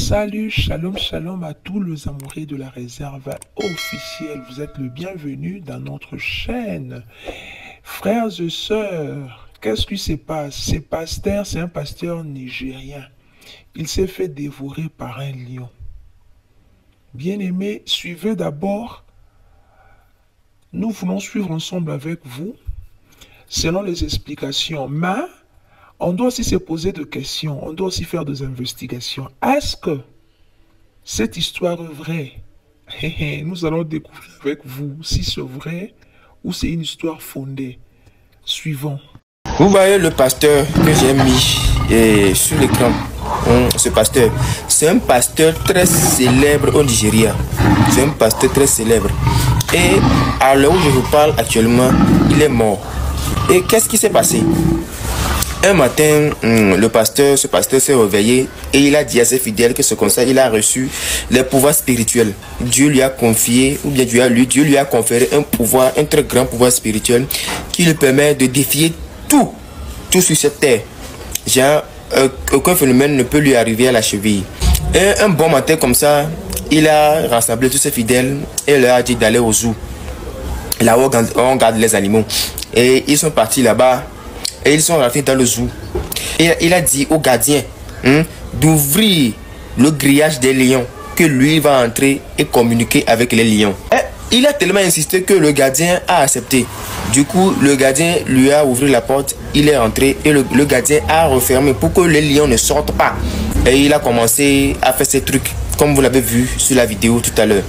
Salut, shalom, shalom à tous les amoureux de la réserve officielle. Vous êtes le bienvenu dans notre chaîne. Frères et sœurs, qu'est-ce qui se passe? C'est un pasteur nigérien. Il s'est fait dévorer par un lion. Bien-aimés, suivez d'abord. Nous voulons suivre ensemble avec vous, selon les explications. Mais on doit aussi se poser des questions, on doit aussi faire des investigations. Est-ce que cette histoire est vraie? Nous allons découvrir avec vous si c'est vrai ou c'est une histoire fondée. Suivons. Vous voyez le pasteur que j'ai mis sur l'écran. Ce pasteur, c'est un pasteur très célèbre au Nigeria. C'est un pasteur très célèbre. Et à l'heure où je vous parle actuellement, il est mort. Et qu'est-ce qui s'est passé? Un matin, ce pasteur s'est réveillé et il a dit à ses fidèles que ce conseil, il a reçu les pouvoirs spirituels. Dieu lui a confié, ou bien Dieu lui a conféré un pouvoir, un très grand pouvoir spirituel qui lui permet de défier tout sur cette terre. Genre, aucun phénomène ne peut lui arriver à la cheville. Et un bon matin comme ça, il a rassemblé tous ses fidèles et leur a dit d'aller au zoo. Là où on garde les animaux. Et ils sont partis là-bas. Et ils sont rentrés dans le zoo. Et il a dit au gardien d'ouvrir le grillage des lions, que lui va entrer et communiquer avec les lions. Et il a tellement insisté que le gardien a accepté. Du coup, le gardien lui a ouvert la porte, il est rentré et le gardien a refermé pour que les lions ne sortent pas. Et il a commencé à faire ces trucs, comme vous l'avez vu sur la vidéo tout à l'heure.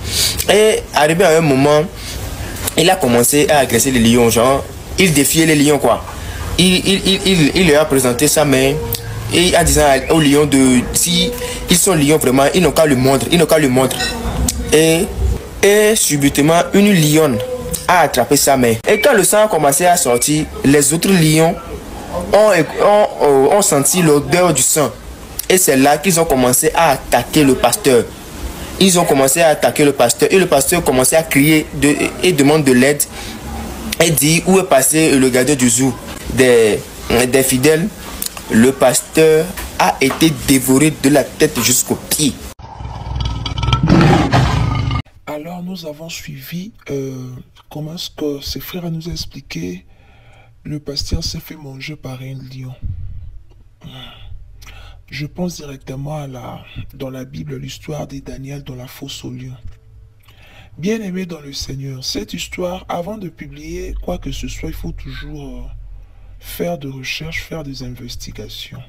Et arrivé à un moment, il a commencé à agresser les lions, genre, il défiait les lions quoi. Il leur a présenté sa main et en disant aux lions de si ils sont lions vraiment, ils n'ont qu'à le montrer, Et subitement une lionne a attrapé sa main. Et quand le sang a commencé à sortir, les autres lions ont senti l'odeur du sang. Et c'est là qu'ils ont commencé à attaquer le pasteur. Ils ont commencé à attaquer le pasteur et le pasteur commençait à crier et demande de l'aide. Et dit où est passé le gardien du zoo des fidèles. Le pasteur a été dévoré de la tête jusqu'aux pieds. Alors nous avons suivi comment est-ce que ses frères nous ont expliqué. Le pasteur s'est fait manger par un lion. Je pense directement dans la Bible, l'histoire de Daniel dans la fosse au lion. Bien-aimé dans le Seigneur, cette histoire, avant de publier quoi que ce soit, il faut toujours faire des recherches, faire des investigations.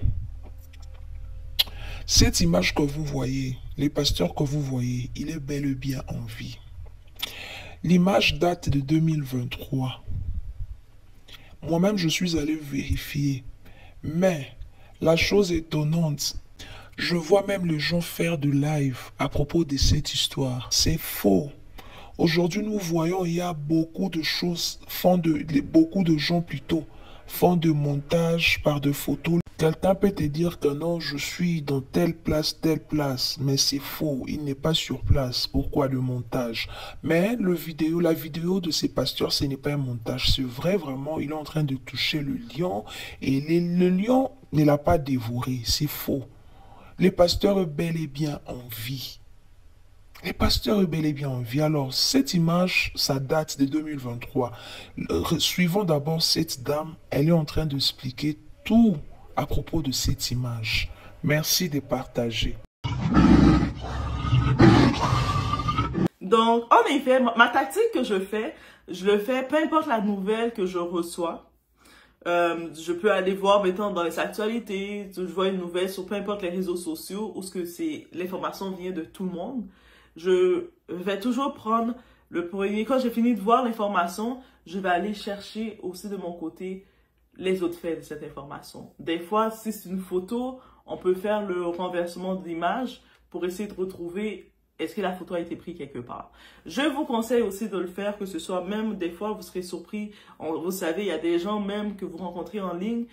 Cette image que vous voyez, les pasteurs que vous voyez, il est bel et bien en vie. L'image date de 2023. Moi-même, je suis allé vérifier. Mais la chose étonnante, je vois même les gens faire de live à propos de cette histoire. C'est faux. Aujourd'hui, nous voyons, il y a beaucoup de choses, beaucoup de gens plutôt, font de montage par de photos. Quelqu'un peut te dire que non, je suis dans telle place, mais c'est faux, il n'est pas sur place. Pourquoi le montage? Mais la vidéo de ces pasteurs, ce n'est pas un montage, c'est vrai, vraiment, il est en train de toucher le lion et le lion ne l'a pas dévoré, c'est faux. Le pasteur est bel et bien en vie. Les pasteurs est bel et bien en vie. Alors, cette image, ça date de 2023. Suivons d'abord cette dame. Elle est en train d'expliquer tout à propos de cette image. Merci de partager. Donc, en effet, ma tactique que je le fais, peu importe la nouvelle que je reçois. Je peux aller voir maintenant dans les actualités, je vois une nouvelle sur peu importe les réseaux sociaux où l'information vient de tout le monde. Je vais toujours prendre le premier. Quand j'ai fini de voir l'information, je vais aller chercher aussi de mon côté les autres faits de cette information. Des fois, si c'est une photo, on peut faire le renversement de l'image pour essayer de retrouver est-ce que la photo a été prise quelque part. Je vous conseille aussi de le faire, que ce soit même des fois, vous serez surpris. Vous savez, il y a des gens même que vous rencontrez en ligne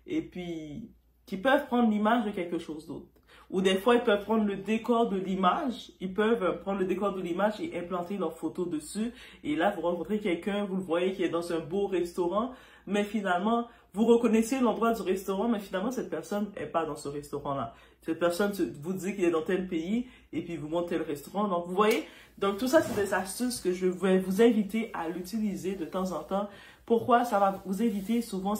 et puis qui peuvent prendre l'image de quelque chose d'autre. ou des fois, ils peuvent prendre le décor de l'image. Ils peuvent prendre le décor de l'image et implanter leur photo dessus. Et là, vous rencontrez quelqu'un, vous le voyez qui est dans un beau restaurant, mais finalement, vous reconnaissez l'endroit du restaurant, mais finalement, cette personne n'est pas dans ce restaurant-là. Cette personne vous dit qu'il est dans tel pays, et puis vous montre tel restaurant. Donc, vous voyez, donc tout ça, c'est des astuces que je vais vous inviter à l'utiliser de temps en temps. Pourquoi? Ça va vous éviter souvent,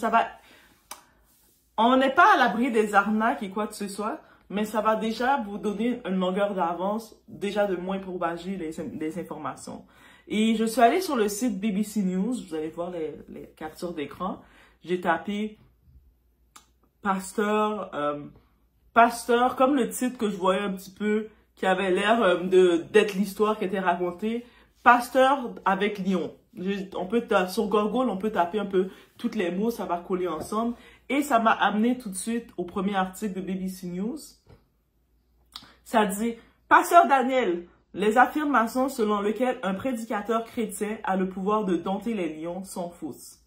on n'est pas à l'abri des arnaques et quoi que ce soit, mais ça va déjà vous donner une longueur d'avance, déjà de moins propager les informations. Et je suis allée sur le site BBC News, vous allez voir les captures d'écran. J'ai tapé pasteur, comme le titre que je voyais un petit peu, qui avait l'air d'être l'histoire qui était racontée. Pasteur avec lion. Sur Google, on peut taper un peu tous les mots, ça va coller ensemble. Et ça m'a amené tout de suite au premier article de BBC News. Ça dit « Pasteur Daniel, les affirmations selon lesquelles un prédicateur chrétien a le pouvoir de dompter les lions sont fausses. »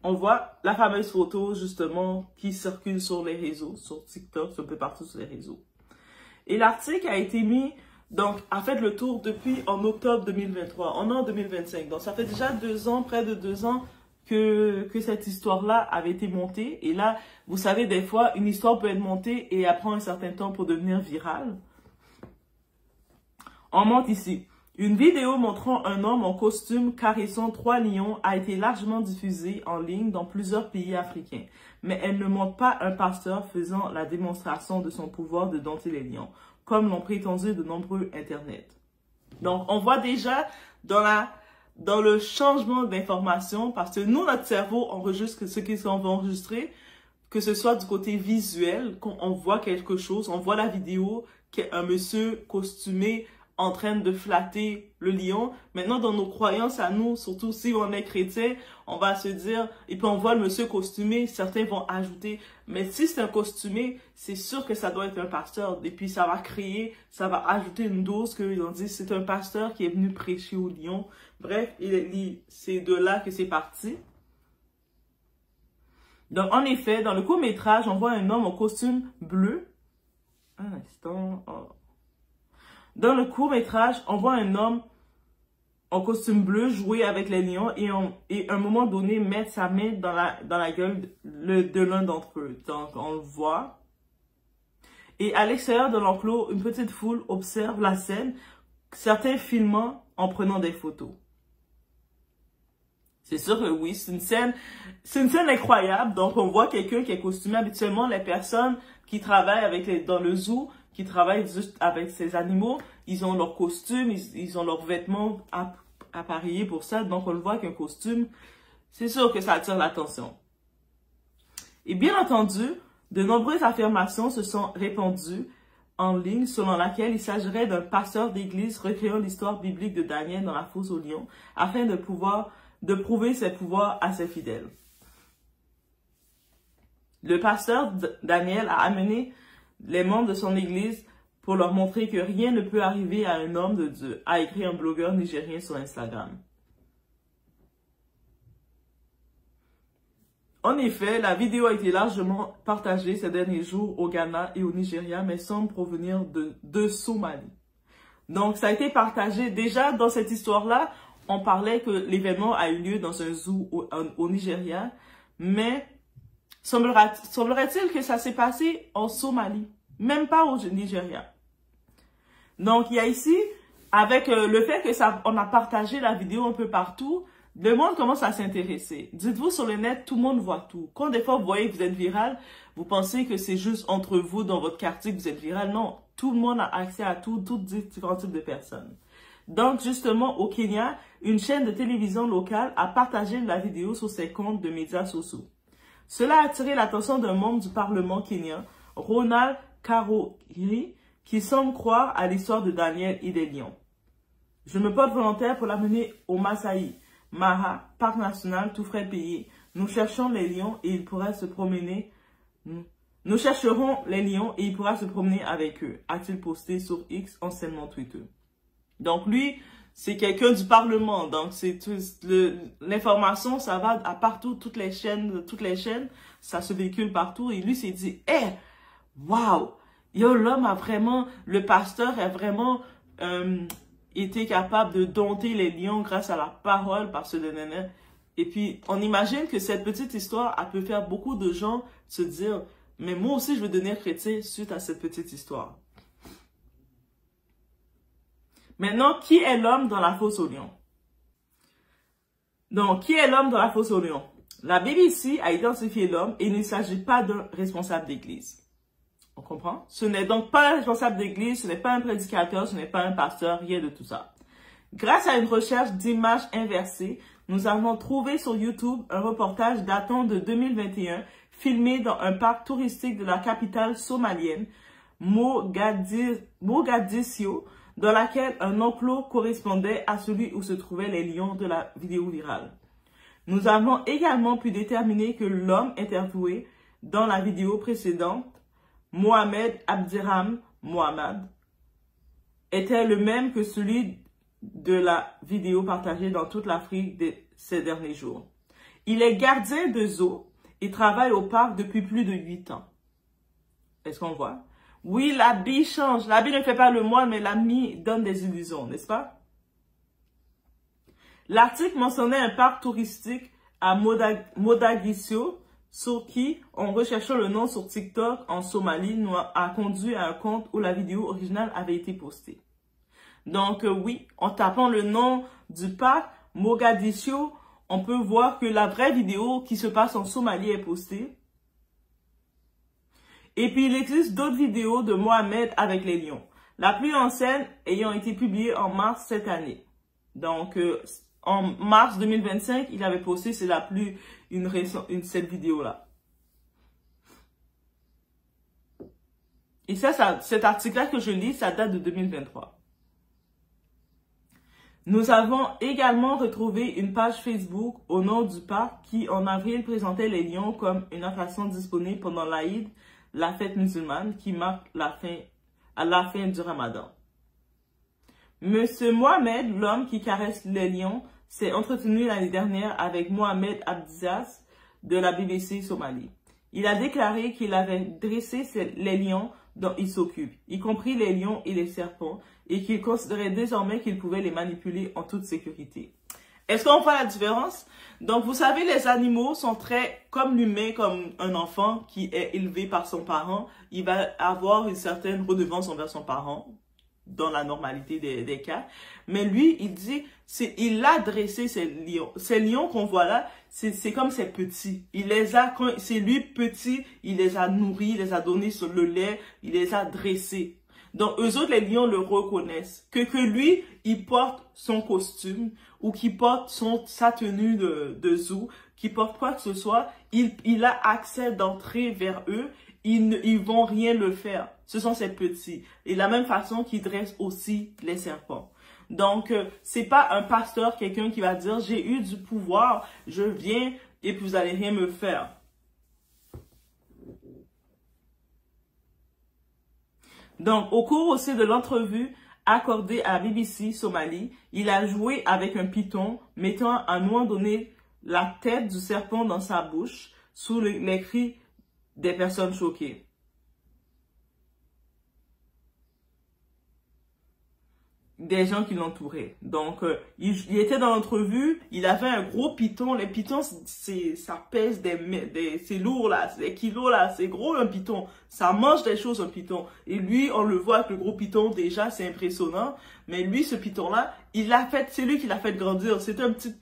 On voit la fameuse photo, justement, qui circule sur les réseaux, sur TikTok, un peu partout sur les réseaux. Et l'article a été mis, donc, a fait le tour depuis en octobre 2023. On est en 2025. Donc, ça fait déjà 2 ans, près de 2 ans, que cette histoire-là avait été montée. Et là, vous savez, des fois, une histoire peut être montée et elle prend un certain temps pour devenir virale. On monte ici. Une vidéo montrant un homme en costume caressant 3 lions a été largement diffusée en ligne dans plusieurs pays africains. Mais elle ne montre pas un pasteur faisant la démonstration de son pouvoir de dompter les lions, comme l'ont prétendu de nombreux internets. Donc, on voit déjà dans le changement d'information, parce que nous, notre cerveau enregistre ce qu'on va enregistrer, que ce soit du côté visuel, quand on voit quelque chose, on voit la vidéo, qu'un monsieur costumé en train de flatter le lion. Maintenant, dans nos croyances à nous, surtout si on est chrétien, on va se dire, et puis on voit le monsieur costumé, certains vont ajouter, mais si c'est un costumé, c'est sûr que ça doit être un pasteur. Et puis ça va ajouter une dose qu'ils ont dit, c'est un pasteur qui est venu prêcher au lion. Bref, c'est de là que c'est parti. Donc, en effet, dans le court-métrage, on voit un homme en costume bleu. Un instant. Oh. Dans le court-métrage, on voit un homme en costume bleu jouer avec les lions et à un moment donné mettre sa main dans la gueule de l'un d'entre eux. Donc, on le voit. Et à l'extérieur de l'enclos, une petite foule observe la scène, certains filmant en prenant des photos. C'est sûr que oui, c'est une scène incroyable. Donc, on voit quelqu'un qui est costumé. Habituellement, les personnes qui travaillent dans le zoo, qui travaillent juste avec ces animaux, ils ont leur costume, ils ont leurs vêtements appareillés pour ça. Donc, on le voit qu'un costume, c'est sûr que ça attire l'attention. Et bien entendu, de nombreuses affirmations se sont répandues en ligne selon laquelle il s'agirait d'un pasteur d'église recréant l'histoire biblique de Daniel dans la fosse aux lions afin de prouver ses pouvoirs à ses fidèles. Le pasteur Daniel a amené les membres de son église pour leur montrer que rien ne peut arriver à un homme de Dieu, a écrit un blogueur nigérien sur Instagram. En effet, la vidéo a été largement partagée ces derniers jours au Ghana et au Nigeria, mais semble provenir de Somalie. Donc, ça a été partagé. Déjà, dans cette histoire-là, on parlait que l'événement a eu lieu dans un zoo au Nigeria, mais semblerait-il que ça s'est passé en Somalie, même pas au Nigeria. Donc, il y a ici, avec le fait que on a partagé la vidéo un peu partout, le monde commence à s'intéresser. Dites-vous, sur le net, tout le monde voit tout. Quand des fois, vous voyez que vous êtes viral, vous pensez que c'est juste entre vous, dans votre quartier, que vous êtes viral. Non, tout le monde a accès à tout, tous différents types de personnes. Donc, justement, au Kenya, une chaîne de télévision locale a partagé la vidéo sur ses comptes de médias sociaux. Cela a attiré l'attention d'un membre du Parlement kenyan, Ronald Karori, qui semble croire à l'histoire de Daniel et des lions. Je me porte volontaire pour l'amener au Masai Mara, parc national, tout frais payé. Nous cherchons les lions et il pourra se promener. Nous chercherons les lions et il pourra se promener avec eux, a-t-il posté sur X, anciennement Twitter. Donc lui, c'est quelqu'un du Parlement. Donc c'est l'information, ça va à partout, toutes les chaînes, ça se véhicule partout. Et lui s'est dit, Waouh! Yo, l'homme a vraiment, le pasteur a vraiment été capable de dompter les lions grâce à la parole par ce néné. Et puis, on imagine que cette petite histoire, elle peut faire beaucoup de gens se dire, mais moi aussi, je veux devenir chrétien suite à cette petite histoire. Maintenant, qui est l'homme dans la fosse au lion? Donc, qui est l'homme dans la fosse au lion? La Bible ici a identifié l'homme et il ne s'agit pas d'un responsable d'église. On comprend? Ce n'est donc pas un responsable d'église, ce n'est pas un prédicateur, ce n'est pas un pasteur, rien de tout ça. Grâce à une recherche d'images inversées, nous avons trouvé sur YouTube un reportage datant de 2021, filmé dans un parc touristique de la capitale somalienne, Mogadiscio, dans laquelle un enclos correspondait à celui où se trouvaient les lions de la vidéo virale. Nous avons également pu déterminer que l'homme interviewé dans la vidéo précédente, Mohamed Abdirham Mohamed, était le même que celui de la vidéo partagée dans toute l'Afrique ces derniers jours. Il est gardien de zoo et travaille au parc depuis plus de 8 ans. Est-ce qu'on voit? Oui, l'habit change. L'habit ne fait pas le moine, mais l'habit donne des illusions, n'est-ce pas? L'article mentionnait un parc touristique à Mogadiscio, sur qui, en recherchant le nom sur TikTok en Somalie, nous a conduit à un compte où la vidéo originale avait été postée. Donc oui, en tapant le nom du parc Mogadiscio, on peut voir que la vraie vidéo qui se passe en Somalie est postée. Et puis il existe d'autres vidéos de Mohamed avec les lions. La plus ancienne ayant été publiée en mars cette année. Donc en mars 2025, il avait posté, c'est la plus cette vidéo-là. Et cet article-là que je lis, ça date de 2023. Nous avons également retrouvé une page Facebook au nom du parc qui, en avril, présentait les lions comme une attraction disponible pendant l'Aïd, la fête musulmane qui marque la fin du Ramadan. Monsieur Mohamed, l'homme qui caresse les lions, s'est entretenu l'année dernière avec Mohamed Abdias de la BBC Somalie. Il a déclaré qu'il avait dressé les lions dont il s'occupe, y compris les lions et les serpents, et qu'il considérait désormais qu'il pouvait les manipuler en toute sécurité. Est-ce qu'on voit la différence? Donc, vous savez, les animaux sont très comme l'humain, comme un enfant qui est élevé par son parent. Il va avoir une certaine redevance envers son parent, dans la normalité des cas. Mais lui, il dit, il a dressé ces lions. Ces lions qu'on voit là, c'est comme ces petits. C'est lui petit, il les a nourris, il les a donné sur le lait, il les a dressés. Donc, eux autres, les lions le reconnaissent. Que lui, il porte son costume ou qu'il porte sa tenue de zoo, qu'il porte quoi que ce soit, il a accès d'entrer vers eux. Ils vont rien le faire. Ce sont ces petits. Et de la même façon qu'ils dressent aussi les serpents. Donc, c'est pas un pasteur, quelqu'un qui va dire, j'ai eu du pouvoir, je viens et puis vous allez rien me faire. Donc, au cours aussi de l'entrevue accordée à BBC Somalie, il a joué avec un python, mettant à un moment donné la tête du serpent dans sa bouche, sous les cris des personnes choquées. Des gens qui l'entouraient. Donc, il était dans l'entrevue, il avait un gros python. Les pythons, ça pèse c'est lourd là, c'est des kilos là, c'est gros un python. Ça mange des choses un python. Et lui, on le voit avec le gros python, déjà, c'est impressionnant. Mais lui, ce python-là, c'est lui qui l'a fait grandir. C'était un petit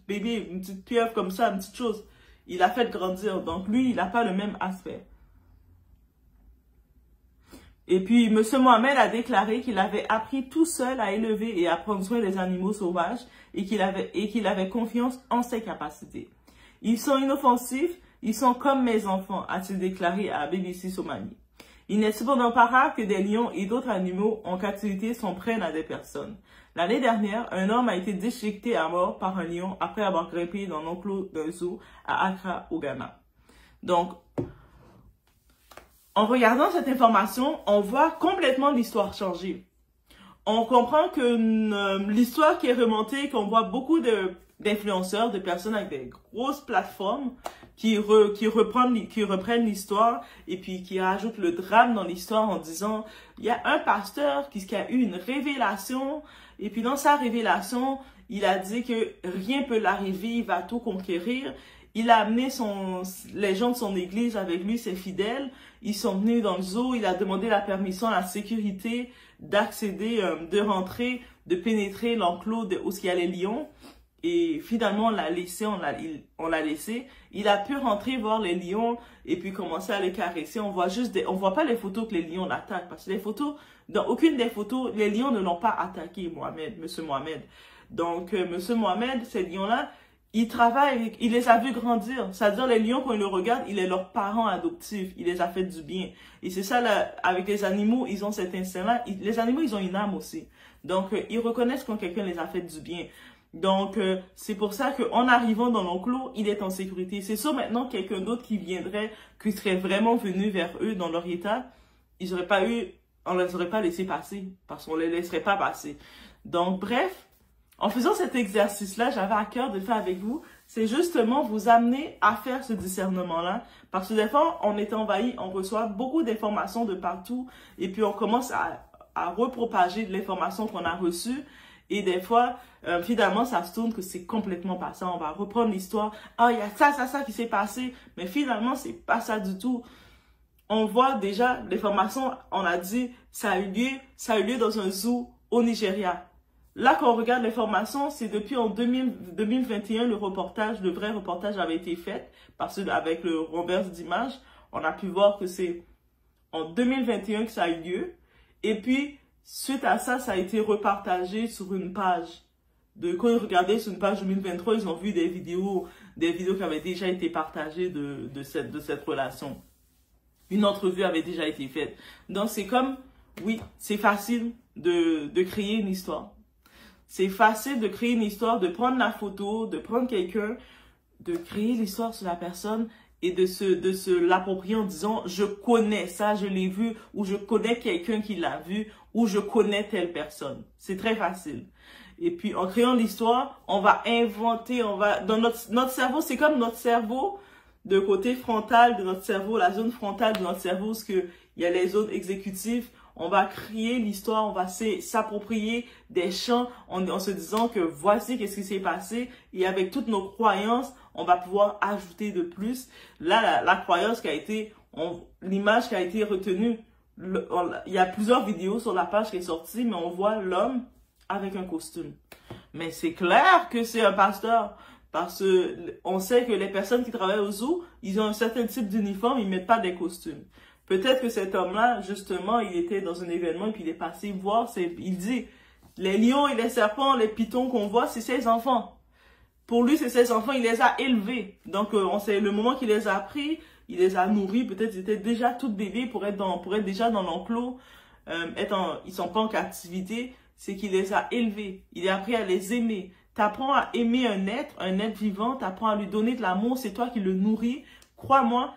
bébé, une petite pieuvre comme ça, une petite chose. Il l'a fait grandir. Donc, lui, il n'a pas le même aspect. Et puis, M. Mohamed a déclaré qu'il avait appris tout seul à élever et à prendre soin des animaux sauvages et qu'il avait confiance en ses capacités. Ils sont inoffensifs, ils sont comme mes enfants, a-t-il déclaré à BBC Somalie. Il n'est cependant pas rare que des lions et d'autres animaux en captivité s'en prennent à des personnes. L'année dernière, un homme a été déchiqueté à mort par un lion après avoir grimpé dans l'enclos d'un zoo à Accra, au Ghana. Donc, en regardant cette information, on voit complètement l'histoire changer. on comprend que l'histoire qui est remontée, qu'on voit beaucoup d'influenceurs, de personnes avec des grosses plateformes qui reprennent l'histoire et puis qui rajoutent le drame dans l'histoire en disant il y a un pasteur qui a eu une révélation et puis dans sa révélation, il a dit que rien peut l'arriver, il va tout conquérir. Il a amené les gens de son église avec lui, ses fidèles. Ils sont venus dans le zoo, il a demandé la permission à la sécurité d'accéder, de rentrer, de pénétrer l'enclos où il y a les lions. Et finalement, on l'a laissé, on l'a laissé. Il a pu rentrer voir les lions et puis commencer à les caresser. On voit pas les photos que les lions l'attaquent. Parce que les photos, dans aucune des photos, les lions ne l'ont pas attaqué, Monsieur Mohamed. Donc, Monsieur Mohamed, ces lions-là, il travaille, il les a vus grandir. C'est-à-dire, les lions, quand ils le regardent, il est leur parent adoptif. Il les a fait du bien. Et c'est ça, là, avec les animaux, ils ont cet instinct-là. Les animaux, ils ont une âme aussi. Donc, ils reconnaissent quand quelqu'un les a fait du bien. Donc, c'est pour ça qu'en arrivant dans l'enclos, il est en sécurité. C'est sûr, maintenant, quelqu'un d'autre qui viendrait, qui serait vraiment venu vers eux dans leur état, on les aurait pas laissé passer. Parce qu'on les laisserait pas passer. Donc, bref. En faisant cet exercice-là, j'avais à cœur de faire avec vous, c'est justement vous amener à faire ce discernement-là. Parce que des fois, on est envahi, on reçoit beaucoup d'informations de partout et puis on commence à repropager de l'information qu'on a reçue. Et des fois, finalement, ça se tourne que c'est complètement pas ça. On va reprendre l'histoire. Ah, il y a ça qui s'est passé. Mais finalement, c'est pas ça du tout. On voit déjà l'information, on a dit, ça a eu lieu dans un zoo au Nigeria. Là, quand on regarde l'information, c'est depuis en 2021, le vrai reportage avait été fait, parce que avec le renvers d'image, on a pu voir que c'est en 2021 que ça a eu lieu. Et puis, suite à ça, ça a été repartagé sur une page. Quand ils regardaient sur une page 2023, ils ont vu des vidéos qui avaient déjà été partagées de cette relation. Une entrevue avait déjà été faite. Donc, c'est comme, oui, c'est facile de créer une histoire. C'est facile de créer une histoire, de prendre la photo, de prendre quelqu'un, de créer l'histoire sur la personne et de se l'approprier en disant « je connais ça, je l'ai vu » ou « je connais quelqu'un qui l'a vu » ou « je connais telle personne ». C'est très facile. Et puis, en créant l'histoire, on va inventer, dans notre cerveau, c'est comme notre cerveau, de côté frontal de notre cerveau, la zone frontale de notre cerveau, parce que il y a les zones exécutives. On va créer l'histoire, on va s'approprier des champs en se disant que voici qu'est-ce qui s'est passé. Et avec toutes nos croyances, on va pouvoir ajouter de plus. Là, la croyance qui a été, l'image qui a été retenue, il y a plusieurs vidéos sur la page qui est sortie, mais on voit l'homme avec un costume. Mais c'est clair que c'est un pasteur. Parce que on sait que les personnes qui travaillent au zoo, ils ont un certain type d'uniforme, ils mettent pas des costumes. Peut-être que cet homme-là, justement, il était dans un événement et puis il est passé voir, il dit, les lions et les serpents, les pitons qu'on voit, c'est ses enfants. Pour lui, c'est ses enfants, il les a élevés. Donc, on sait le moment qu'il les a pris, il les a nourris, peut-être ils étaient déjà tout bébés pour être déjà dans l'enclos, ils sont pas en captivité, c'est qu'il les a élevés. Il a appris à les aimer. T'apprends à aimer un être vivant, t'apprends à lui donner de l'amour, c'est toi qui le nourris. Crois-moi,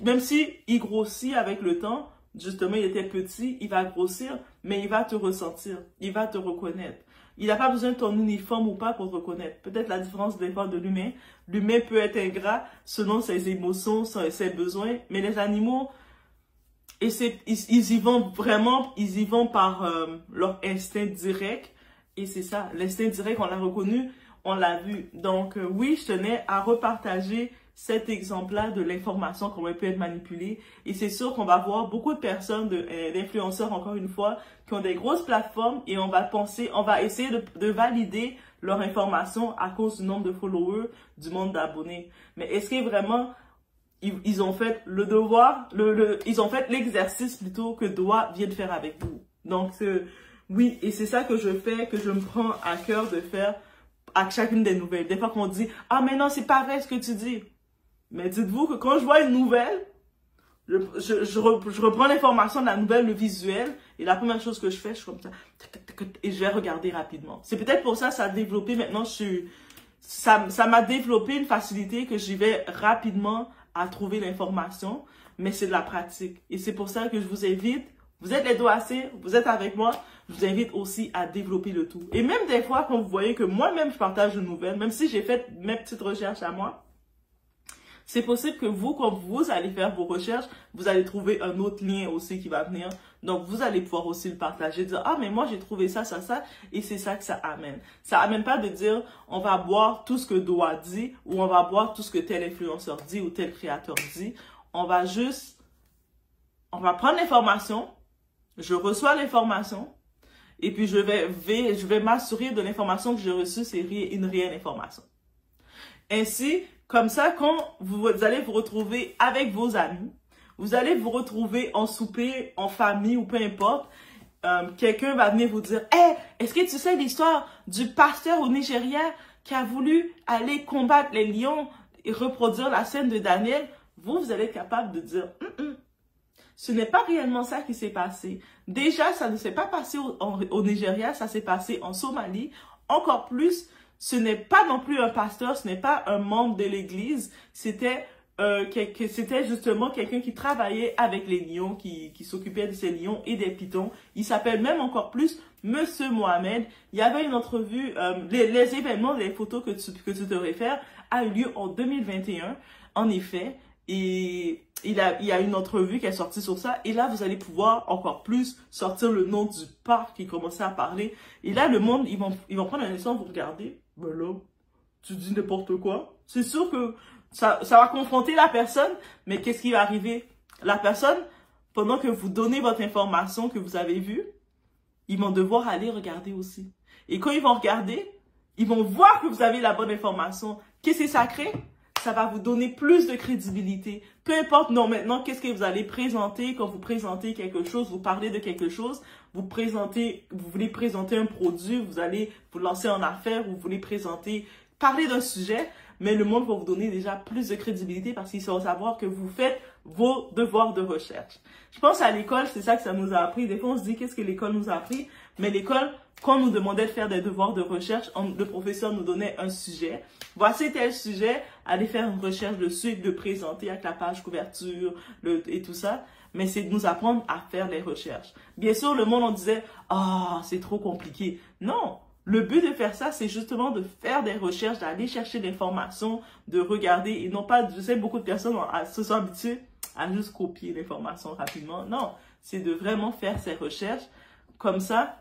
même si il grossit avec le temps, justement, il était petit, il va grossir, mais il va te ressentir, il va te reconnaître. Il n'a pas besoin de ton uniforme ou pas pour te reconnaître. Peut-être la différence des fois de l'humain. L'humain peut être ingrat selon ses émotions, ses besoins, mais les animaux, ils y vont vraiment, ils y vont par leur instinct direct. Et c'est ça, l'instinct direct, on l'a reconnu, on l'a vu. Donc oui, je tenais à repartager cet exemple-là de l'information qu'on peut être manipulée. Et c'est sûr qu'on va voir beaucoup de personnes, d'influenceurs, encore une fois, qui ont des grosses plateformes et on va essayer de valider leur information à cause du nombre de followers, du nombre d'abonnés. Mais est-ce que vraiment, ils ont fait le devoir, ils ont fait l'exercice plutôt que doigt vient de faire avec vous. Donc, oui, et c'est ça que je fais, que je me prends à cœur de faire à chacune des nouvelles. Des fois qu'on dit, ah mais non, c'est pas vrai ce que tu dis. Mais dites-vous que quand je vois une nouvelle, je reprends l'information de la nouvelle, le visuel, et la première chose que je fais, je suis comme ça, et je vais regarder rapidement. C'est peut-être pour ça que ça a développé, maintenant, ça m'a développé une facilité que j'y vais rapidement à trouver l'information, mais c'est de la pratique. Et c'est pour ça que je vous invite Vous êtes les dos assez, vous êtes avec moi, je vous invite aussi à développer le tout. Et même des fois, quand vous voyez que moi-même, je partage une nouvelle, même si j'ai fait mes petites recherches à moi, c'est possible que vous, quand vous allez faire vos recherches, vous allez trouver un autre lien aussi qui va venir. Donc, vous allez pouvoir aussi le partager, dire « Ah, mais moi, j'ai trouvé ça, ça, ça. » Et c'est ça que ça amène. Ça amène pas de dire « On va boire tout ce que Doa dit » ou « On va boire tout ce que tel influenceur dit ou tel créateur dit. » On va prendre l'information, je reçois l'information, et puis je vais m'assurer de l'information que j'ai reçue, c'est une réelle information. Ainsi, comme ça, quand vous allez vous retrouver avec vos amis, vous allez vous retrouver en souper, en famille ou peu importe, quelqu'un va venir vous dire « Hey, est-ce que tu sais l'histoire du pasteur au Nigeria qui a voulu aller combattre les lions et reproduire la scène de Daniel? » Vous allez être capable de dire « Ce n'est pas réellement ça qui s'est passé. Déjà, ça ne s'est pas passé au Nigeria, ça s'est passé en Somalie. Encore plus, ce n'est pas non plus un pasteur, ce n'est pas un membre de l'église, c'était justement quelqu'un qui travaillait avec les lions, qui s'occupait de ces lions et des pitons. Il s'appelle même encore plus Monsieur Mohamed. Il y avait une entrevue, les événements, les photos que tu te réfères, a eu lieu en 2021, en effet. Et il y a une entrevue qui est sortie sur ça. Et là, vous allez pouvoir encore plus sortir le nom du parc qui commençait à parler. Et là, le monde, ils vont prendre un instant, vous regardez. Ben là, tu dis n'importe quoi. C'est sûr que ça va confronter la personne. Mais qu'est-ce qui va arriver? La personne, pendant que vous donnez votre information que vous avez vue, ils vont devoir aller regarder aussi. Et quand ils vont regarder, ils vont voir que vous avez la bonne information. Qu'est-ce que ça crée? Ça va vous donner plus de crédibilité. Peu importe, non, maintenant, qu'est-ce que vous allez présenter quand vous présentez quelque chose, vous parlez de quelque chose, vous voulez présenter un produit, vous allez vous lancer en affaires, vous voulez parler d'un sujet, mais le monde va vous donner déjà plus de crédibilité parce qu'ils vont savoir que vous faites vos devoirs de recherche. Je pense à l'école, c'est ça que ça nous a appris. Des fois, on se dit, qu'est-ce que l'école nous a appris? Mais l'école, quand on nous demandait de faire des devoirs de recherche, le professeur nous donnait un sujet. Voici tel sujet, allez faire une recherche dessus, de le présenter avec la page couverture et tout ça. Mais c'est de nous apprendre à faire les recherches. Bien sûr, le monde, on disait, ah, c'est trop compliqué. Non, le but de faire ça, c'est justement de faire des recherches, d'aller chercher l'information, de regarder, et non pas, je sais, beaucoup de personnes se sont habituées à juste copier l'information rapidement. Non, c'est de vraiment faire ces recherches. Comme ça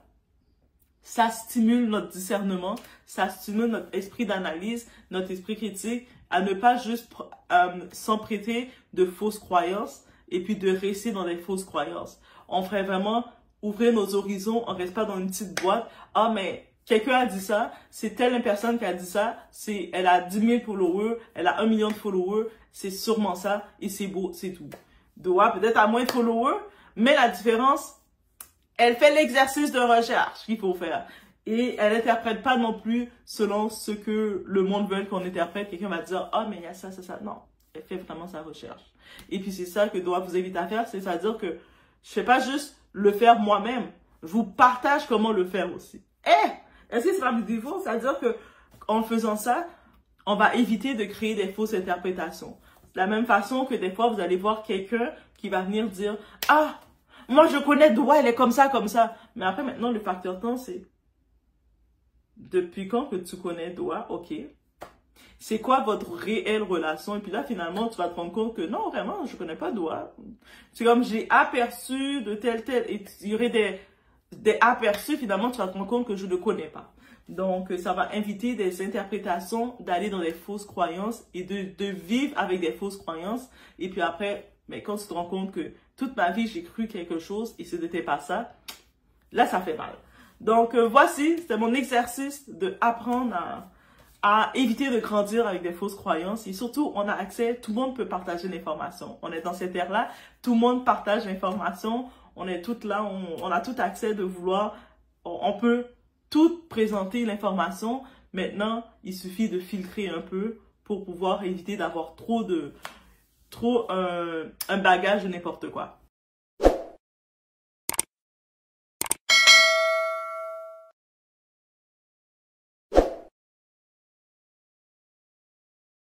stimule notre discernement, ça stimule notre esprit d'analyse, notre esprit critique, à ne pas juste s'emprêter de fausses croyances et puis de rester dans des fausses croyances. On ferait vraiment ouvrir nos horizons, on reste pas dans une petite boîte. Ah, mais quelqu'un a dit ça, c'est telle personne qui a dit ça, elle a 10 000 followers, elle a 1 million de followers, c'est sûrement ça, et c'est beau, c'est tout. Doa peut-être a moins de followers, mais la différence, elle fait l'exercice de recherche qu'il faut faire. Et elle n'interprète pas non plus selon ce que le monde veut qu'on interprète. Quelqu'un va dire, ah, mais il y a ça, ça, ça. Non, elle fait vraiment sa recherche. Et puis c'est ça que Doa vous invite à faire, c'est-à-dire que je fais pas juste le faire moi-même, je vous partage comment le faire aussi. Est-ce que c'est pas beautiful? C'est-à-dire que en faisant ça, on va éviter de créer des fausses interprétations. De la même façon que des fois, vous allez voir quelqu'un qui va venir dire, ah, moi, je connais Doa, elle est comme ça, comme ça. Mais après, maintenant, le facteur temps, c'est depuis quand que tu connais Doa, ok. C'est quoi votre réelle relation? Et puis là, finalement, tu vas te rendre compte que non, vraiment, je connais pas Doa. C'est comme j'ai aperçu de tel. Et il y aurait des aperçus, finalement, tu vas te rendre compte que je ne connais pas. Donc, ça va inviter des interprétations, d'aller dans des fausses croyances et de vivre avec des fausses croyances. Et puis après, mais quand tu te rends compte que toute ma vie, j'ai cru quelque chose et ce n'était pas ça, là, ça fait mal. Donc, voici, c'était mon exercice d'apprendre à éviter de grandir avec des fausses croyances. Et surtout, on a accès, tout le monde peut partager l'information. On est dans cette ère-là, tout le monde partage l'information. On est toutes là, on a tout accès de vouloir, on peut tout présenter l'information. Maintenant, il suffit de filtrer un peu pour pouvoir éviter d'avoir trop un bagage de n'importe quoi.